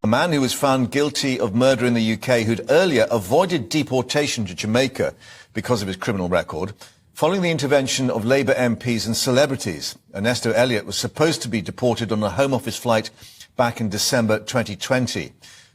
man who was found guilty of murder in the UK who'd earlier avoided deportation to Jamaica because of his criminal record. Following the intervention of Labour MPs and celebrities, Ernesto Elliot was supposed to be deported on a Home Office flight back in December 2020.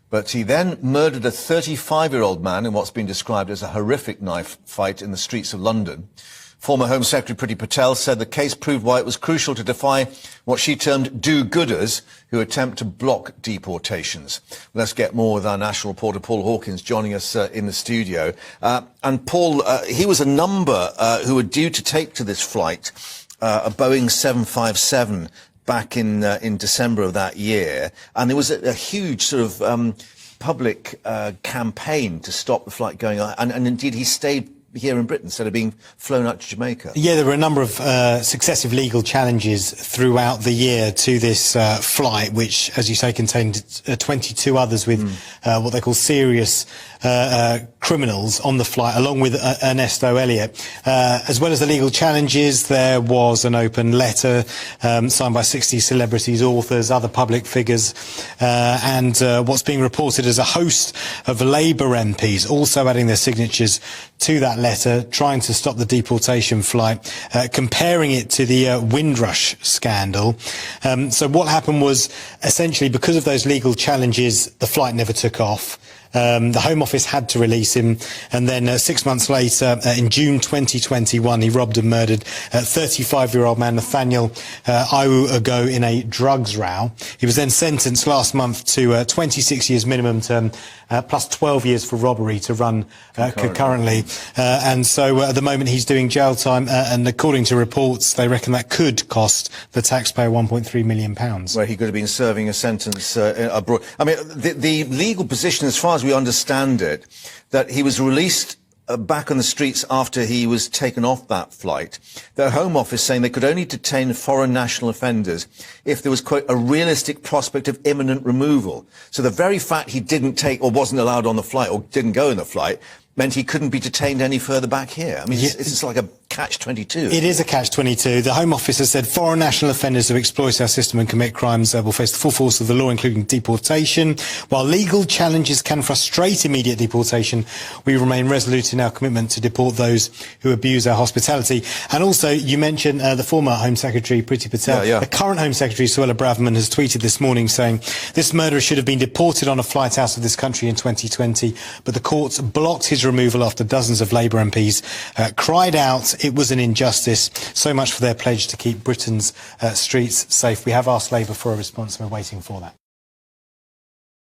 But he then murdered a 35-year-old man in what's been described as a horrific knife fight in the streets of London. Former Home Secretary Priti Patel said the case proved why it was crucial to defy what she termed do-gooders who attempt to block deportations. Let's get more with our national reporter Paul Hawkins joining us in the studio. And Paul, he was a number who were due to take to this flight, a Boeing 757, back in December of that year. And there was a huge sort of public campaign to stop the flight going on. And indeed, he stayed here in Britain instead of being flown out to Jamaica. Yeah, there were a number of successive legal challenges throughout the year to this flight, which, as you say, contained 22 others with what they call serious criminals on the flight, along with Ernesto Elliot. As well as the legal challenges, there was an open letter signed by 60 celebrities, authors, other public figures, and what's being reported as a host of Labour MPs also adding their signatures to that letter, trying to stop the deportation flight, comparing it to the Windrush scandal. So what happened was, essentially, because of those legal challenges, the flight never took off. The Home Office had to release him, and then 6 months later, in June 2021, he robbed and murdered 35-year-old man Nathaniel Ago in a drugs row. He was then sentenced last month to 26 years minimum term, plus 12 years for robbery to run concurrently. And so at the moment he's doing jail time, and according to reports, they reckon that could cost the taxpayer £1.3 million. Where he could have been serving a sentence abroad. I mean, the legal position, as far as we understand it, that he was released back on the streets after he was taken off that flight. The Home Office saying they could only detain foreign national offenders if there was, quote, a realistic prospect of imminent removal. So the very fact he didn't take or wasn't allowed on the flight or didn't go in the flight meant he couldn't be detained any further back here. I mean, it's like a catch-22. It is a catch-22. The Home Office has said foreign national offenders who exploit our system and commit crimes will face the full force of the law, including deportation. While legal challenges can frustrate immediate deportation, we remain resolute in our commitment to deport those who abuse our hospitality. And also, you mentioned the former Home Secretary, Priti Patel. Yeah. The current Home Secretary, Suella Braverman, has tweeted this morning saying this murderer should have been deported on a flight out of this country in 2020, but the courts blocked his removal after dozens of Labour MPs cried out it was an injustice. So much for their pledge to keep Britain's streets safe. We have asked Labour for a response and we're waiting for that.